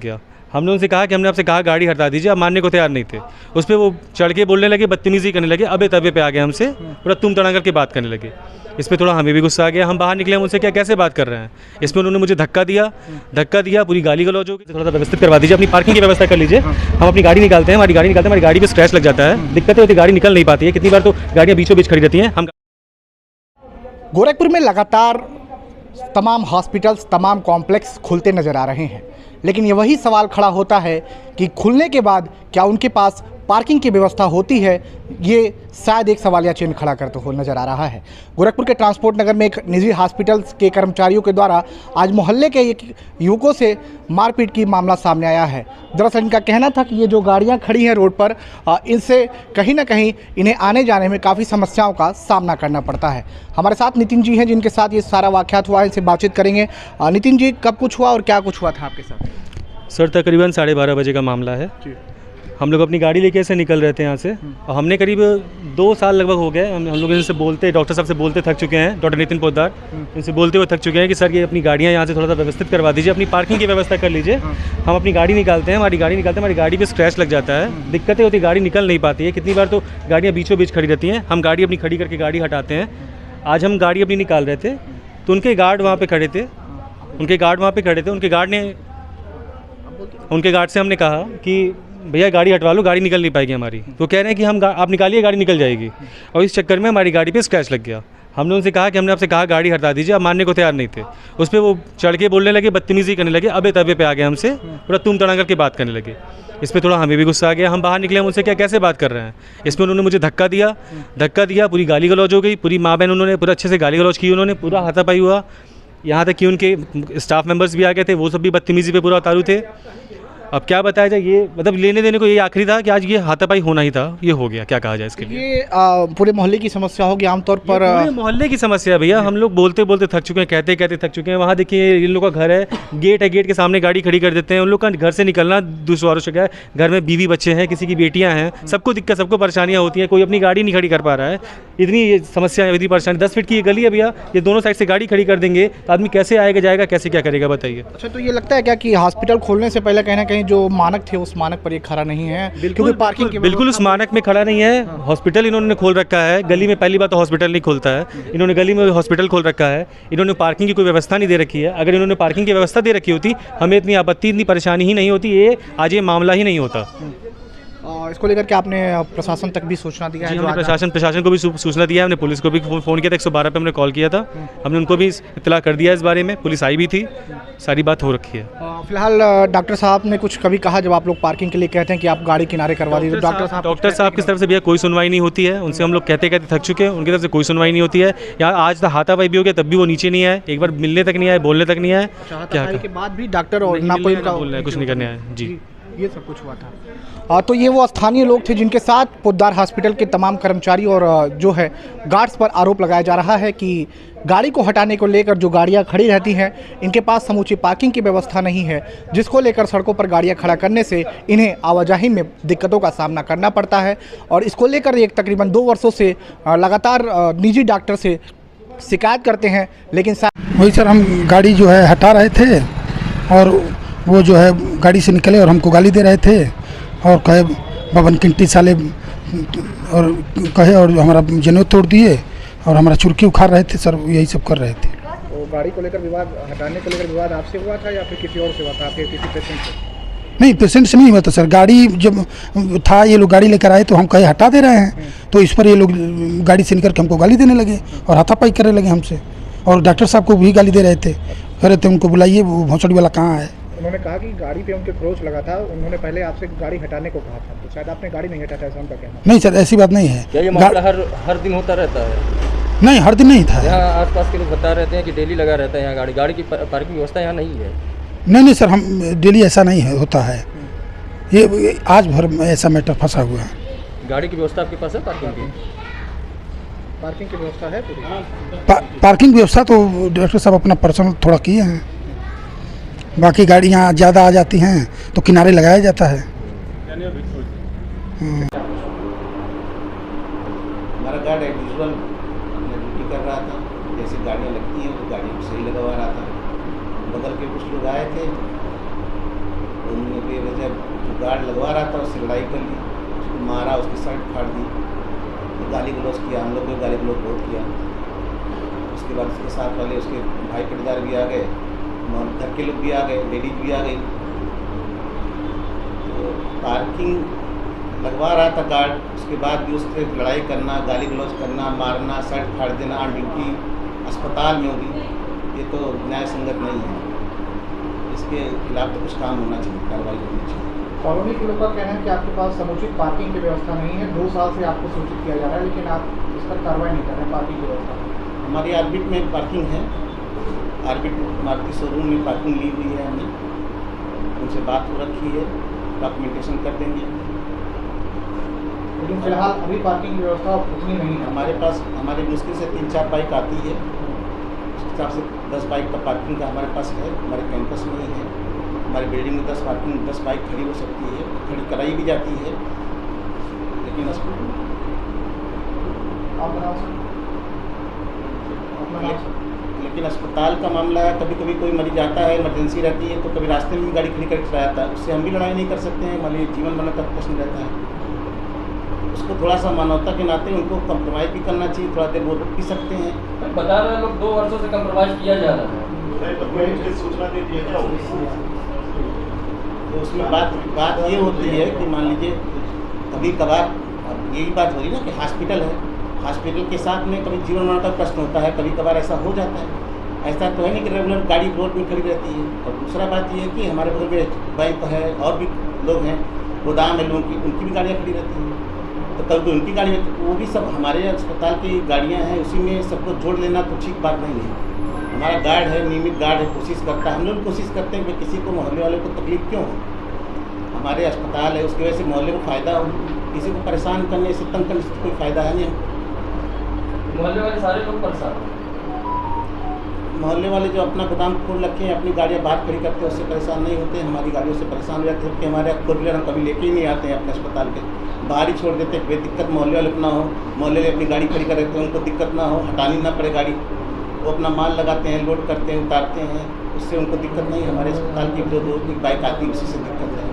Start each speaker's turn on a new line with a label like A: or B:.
A: गया। हमने उनसे कहा कि हमने आपसे कहा गाड़ी हटा दीजिए, आप मानने को तैयार नहीं थे। उस पर वो चढ़ के बोलने लगे, बदतमीज़ी करने लगे, अबे तबे पे आ गए हमसे, पूरा तुम तड़ा करके बात करने लगे। इस पर थोड़ा हमें भी गुस्सा आ गया। हम बाहर निकले, हम उनसे क्या कैसे बात कर रहे हैं। इसमें उन्होंने मुझे धक्का दिया, पूरी गाली गलौज हो गई। थोड़ा सा व्यवस्थित करवा दीजिए, अपनी पार्किंग की व्यवस्था कर लीजिए। हम अपनी गाड़ी निकालते हैं, हमारी गाड़ी पे स्क्रैच लग जाता है, दिक्कतें होती, गाड़ी निकल नहीं पाती है। कितनी बार तो गाड़ियाँ बीचों बीच खड़ी रहती हैं। हम
B: गोरखपुर में लगातार तमाम हॉस्पिटल्स, तमाम कॉम्प्लेक्स खुलते नज़र आ रहे हैं, लेकिन ये वही सवाल खड़ा होता है कि खुलने के बाद क्या उनके पास पार्किंग की व्यवस्था होती है। ये शायद एक सवालिया चिन्ह खड़ा करते हुए नज़र आ रहा है। गोरखपुर के ट्रांसपोर्ट नगर में एक निजी हॉस्पिटल के कर्मचारियों के द्वारा आज मोहल्ले के एक युवकों से मारपीट की मामला सामने आया है। दरअसल इनका कहना था कि ये जो गाड़ियां खड़ी हैं रोड पर, इनसे कहीं ना कहीं इन्हें आने जाने में काफ़ी समस्याओं का सामना करना पड़ता है। हमारे साथ नितिन जी हैं, जिनके साथ ये सारा वाक़यात हुआ है, इनसे बातचीत करेंगे। नितिन जी, कब कुछ हुआ और क्या कुछ हुआ था आपके साथ?
A: सर, तकरीबन 12:30 बजे का मामला है। हम लोग अपनी गाड़ी लेके ऐसे निकल रहे थे यहाँ से, और हमने करीब 2 साल लगभग हो गए हम लोग इनसे बोलते, डॉक्टर साहब से बोलते थक चुके हैं, डॉक्टर नितिन पोद्दार, इनसे बोलते हुए थक चुके हैं कि सर ये अपनी गाड़ियाँ यहाँ से थोड़ा सा व्यवस्थित करवा दीजिए, अपनी पार्किंग की व्यवस्था कर लीजिए। हम अपनी गाड़ी निकालते हैं, हमारी गाड़ी पे स्क्रैच लग जाता है, दिक्कतें होती, गाड़ी निकल नहीं पाती है। कितनी बार तो गाड़ियाँ बीचों बीच खड़ी रहती हैं। हम गाड़ी अपनी खड़ी करके गाड़ी हटाते हैं। आज हम गाड़ी अपनी निकाल रहे थे तो उनके गार्ड वहाँ पर खड़े थे, उनके गार्ड से हमने कहा कि भैया गाड़ी हटवा लो, गाड़ी निकल नहीं पाएगी हमारी। तो कह रहे हैं कि आप निकालिए, गाड़ी निकल जाएगी। और इस चक्कर में हमारी गाड़ी पे स्क्रैच लग गया। हमने उनसे कहा कि हमने आपसे कहा गाड़ी हटा दीजिए, आप मानने को तैयार नहीं थे। उस पर वो चढ़ के बोलने लगे, बदतमीज़ी करने लगे, अबे तबे पे आ गए हमसे, पूरा तुम तड़ा करके बात करने लगे। इस पर थोड़ा हमें भी गुस्सा आ गया। हम बाहर निकले, हम उनसे क्या कैसे बात कर रहे हैं। इसमें उन्होंने मुझे धक्का दिया, पूरी गाली गलौज हो गई, पूरी माँ बहन उन्होंने पूरा अच्छे से गाली गलौज की, उन्होंने पूरा हाथापाई हुआ। यहाँ तक कि उनके स्टाफ मेंबर्स भी आ गए थे, वो सब भी बदतमीज़ी पे पूरा उतारू थे। अब क्या बताया जाए, ये मतलब लेने देने को ये आखिरी था कि आज ये हाथापाई होना ही था, ये हो गया, क्या कहा जाए इसके लिए।
B: ये पूरे मोहल्ले की समस्या होगी आमतौर पर।
A: पूरे मोहल्ले की समस्या भैया, हम लोग बोलते बोलते थक चुके हैं, कहते कहते थक चुके हैं। वहाँ देखिए इन लोगों का घर है, गेट के सामने गाड़ी खड़ी कर देते हैं। उन लोग का घर से निकलना दुश्वार हो चुका है। घर में बीवी बच्चे हैं, किसी की बेटियाँ हैं, सबको दिक्कत, सबको परेशानियाँ होती हैं। कोई अपनी गाड़ी नहीं खड़ी कर पा रहा है, इतनी समस्या है, इतनी परेशानी। 10 फीट की ये गली है भैया, ये दोनों साइड से गाड़ी खड़ी कर देंगे तो आदमी कैसे आएगा जाएगा, कैसे क्या करेगा बताइए।
B: अच्छा, तो ये लगता है क्या कि हॉस्पिटल खोलने से पहले कहीं ना कहीं जो मानक थे उस मानक पर ये खड़ा नहीं है? क्योंकि पार्किंग की
A: बिल्कुल उस मानक में खड़ा नहीं है। हॉस्पिटल इन्होंने खोल रखा है गली में, पहली बात तो हॉस्पिटल नहीं खोलता है, इन्होंने गली में हॉस्पिटल खोल रखा है। इन्होंने पार्किंग की कोई व्यवस्था नहीं दे रखी है। अगर इन्होंने पार्किंग की व्यवस्था दे रखी होती, हमें इतनी आपत्ति, इतनी परेशानी ही नहीं होती, ये आज ये मामला ही नहीं होता।
B: इसको लेकर के आपने प्रशासन तक भी सूचना दिया है?
A: हमने प्रशासन को भी सूचना दिया है, हमने पुलिस को भी फ़ोन किया था, 112 पे हमने कॉल किया था, हमने उनको भी इत्तला कर दिया इस बारे में। पुलिस आई भी थी, सारी बात हो रखी है।
B: फिलहाल डॉक्टर साहब ने कुछ कभी कहा जब आप लोग पार्किंग के लिए कहते हैं कि आप गाड़ी किनारे करवा दीजिए? डॉक्टर
A: साहब की तरफ से भैया कोई सुनवाई नहीं होती है। उनसे हम लोग कहते कहते थक चुके हैं, उनकी तरफ से कोई सुनवाई नहीं होती है। यहाँ आज तक हाथापाई भी हो गया, तब भी वो नीचे नहीं आए, एक बार मिलने तक नहीं आए, बोलने तक नहीं आए।
B: क्या के बाद भी डॉक्टर और ना कोई
A: बोल रहे हैं, कुछ नहीं करने आए जी।
B: ये सब कुछ हुआ था। तो ये वो स्थानीय लोग थे जिनके साथ पोद्दार हॉस्पिटल के तमाम कर्मचारी और जो है गार्ड्स पर आरोप लगाया जा रहा है कि गाड़ी को हटाने को लेकर जो गाड़ियां खड़ी रहती हैं, इनके पास समूची पार्किंग की व्यवस्था नहीं है, जिसको लेकर सड़कों पर गाड़ियां खड़ा करने से इन्हें आवाजाही में दिक्कतों का सामना करना पड़ता है। और इसको लेकर एक तकरीबन 2 वर्षों से लगातार निजी डॉक्टर से शिकायत करते हैं। लेकिन
C: वही सर, हम गाड़ी जो है हटा रहे थे और वो जो है गाड़ी से निकले और हमको गाली दे रहे थे और कहे बबन किंटी साले, और कहे और हमारा जनेऊ तोड़ दिए और हमारा चुरकी उखाड़ रहे थे सर, यही सब कर रहे थे।
B: तो गाड़ी को लेकर विवाद, हटाने को लेकर विवाद आपसे हुआ था या फिर किसी और से हुआ था? आपके किसी पेशेंट से?
C: नहीं, पेशेंट से नहीं हुआ था सर। गाड़ी जब था, ये लोग गाड़ी लेकर आए तो हम कहे हटा दे रहे हैं, तो इस पर ये लोग गाड़ी से निकल के हमको गाली देने लगे और हाथापाई करने लगे हमसे। और डॉक्टर साहब को भी गाली दे रहे थे, कह रहे थे उनको बुलाइए, वो भौंसड़ी वाला कहाँ है।
B: उन्होंने कहा कि गाड़ी पे उनके क्रोच लगा था, उन्होंने पहले आपसे गाड़ी हटाने को कहा था, तो शायद आपने गाड़ी नहीं हटाया, ऐसा उनका कहना।
C: नहीं सर, ऐसी बात नहीं है।
D: क्या ये मामला हर दिन होता रहता है?
C: नहीं, हर दिन नहीं था।
D: यहाँ आसपास के लोग बता रहते हैं कि डेली लगा रहता है यहाँ गाड़ी की पार्किंग व्यवस्था यहाँ नहीं है।
C: नहीं सर, हम डेली ऐसा नहीं होता है, ये आज भर में ऐसा मैटर फंसा हुआ है।
D: गाड़ी की व्यवस्था आपके पास है?
B: पार्किंग की व्यवस्था है पूरी?
C: पार्किंग व्यवस्था तो डॉक्टर साहब अपना पर्सनल थोड़ा किए हैं, बाकी गाड़ियाँ ज़्यादा आ जाती हैं तो किनारे लगाया जाता है।
E: हमारा गार्ड एज यूजुअल अपना ड्यूटी कर रहा था, जैसे गाड़ियाँ लगती हैं तो गाड़ी को सही लगवा रहा था। बगल के कुछ लोग आए थे, उसने जो गार्ड लगवा रहा था उससे लड़ाई कर ली, उसको मारा, उसकी शर्ट फाड़ दी, तो गाली गलौज किया, हम लोग को गाली गलौज बहुत किया। उसके बाद उसके साथ वाले उसके भाई पटदार भी आ गए, घर के लोग भी आ गए, लेडीज भी आ गई। तो पार्किंग लगवा रहा था गार्ड, उसके बाद भी उससे लड़ाई करना, गाली गलौज करना, मारना, शर्ट फाड़ देना ऑन ड्यूटी अस्पताल में होगी, ये तो न्याय संगत नहीं है। इसके खिलाफ तो कुछ काम होना चाहिए, कार्रवाई होनी चाहिए।
B: कॉलोनी के लोग का कहना है कि आपके पास समुचित पार्किंग की व्यवस्था नहीं है, 2 साल से आपको सूचित किया जा रहा है, लेकिन आप इस पर कार्रवाई नहीं कर रहे हैं पार्किंग की व्यवस्था।
E: हमारी आर्बिट में पार्किंग है, आर्बिट मारुति शोरूम में पार्किंग ली हुई है हमने, उनसे बात हो रखी है, डॉक्यूमेंटेशन कर देंगे।
B: लेकिन फिलहाल अभी पार्किंग की व्यवस्था उतनी नहीं है
E: हमारे पास। हमारे मुश्किल से 3-4 बाइक आती है, उस हिसाब से 10 बाइक का पार्किंग का हमारे पास है, हमारे कैंपस में ही है। हमारी बिल्डिंग में 10 बाइक खड़ी हो सकती है, खड़ी कराई भी जाती है, लेकिन लेकिन अस्पताल का मामला है, कभी कभी कोई मरीज आता है, इमरजेंसी रहती है, तो कभी रास्ते में भी गाड़ी खड़ी करके चला जाता है, उससे हम भी लड़ाई नहीं कर सकते हैं, मान लीजिए जीवन मरण का प्रश्न रहता है। उसको थोड़ा सा मानवता के नाते उनको कंप्रोमाइज़ भी करना चाहिए, थोड़ा देर वो रुक भी सकते हैं।
D: बता रहे हैं लोग 2 वर्षों से कंप्रोमाइज़ किया जा रहा है,
E: सूचना दे दिया क्या? तो उसमें बात ये होती है कि मान लीजिए कभी कभार, अब यही बात हो रही है ना कि हॉस्पिटल है, हॉस्पिटल के साथ में कभी जीवन मरण का प्रश्न होता है, कभी कभार ऐसा हो जाता है। ऐसा तो है नहीं कि रेगुलर गाड़ी रोड में खड़ी रहती है। और दूसरा बात ये है कि हमारे बगल में बैंक है और भी लोग हैं, गोदाम है लोगों की, उनकी भी गाड़ियाँ खड़ी रहती हैं। तो कभी उनकी गाड़ी में, वो भी सब हमारे अस्पताल की गाड़ियाँ हैं, उसी में सबको जोड़ लेना तो ठीक बात नहीं है। हमारा गार्ड है, नियमित गार्ड है, कोशिश करता है, हम लोग कोशिश करते हैं कि किसी को, मोहल्ले वाले को तकलीफ क्यों हो। हमारे अस्पताल है, उसकी वजह से मोहल्ले को फ़ायदा हो, किसी को परेशान करने से, तंग करने से कोई फ़ायदा है नहीं।
D: मोहल्ले वाले सारे लोग परेशान हैं।
E: मोहल्ले वाले जो अपना गोदाम खोल रखे हैं, अपनी गाड़ियाँ बाहर खड़ी करते हैं, उससे परेशान नहीं होते, हमारी गाड़ियों से परेशान हो जाते हैं कि हमारे 4 व्हीलर हम कभी लेके ही नहीं आते हैं अपने अस्पताल के, बाहर ही छोड़ देते हैं। कोई दिक्कत मोहल्ले वाले को ना हो, मोहल्ले वाले अपनी गाड़ी खड़ी कर देते हैं, उनको दिक्कत ना हो, हटानी ना पड़े गाड़ी, वो अपना माल लगाते हैं, लोड करते हैं, उतारते हैं, उससे उनको दिक्कत नहीं। हमारे अस्पताल की जो 2 बाइक आती है उसी से दिक्कत है।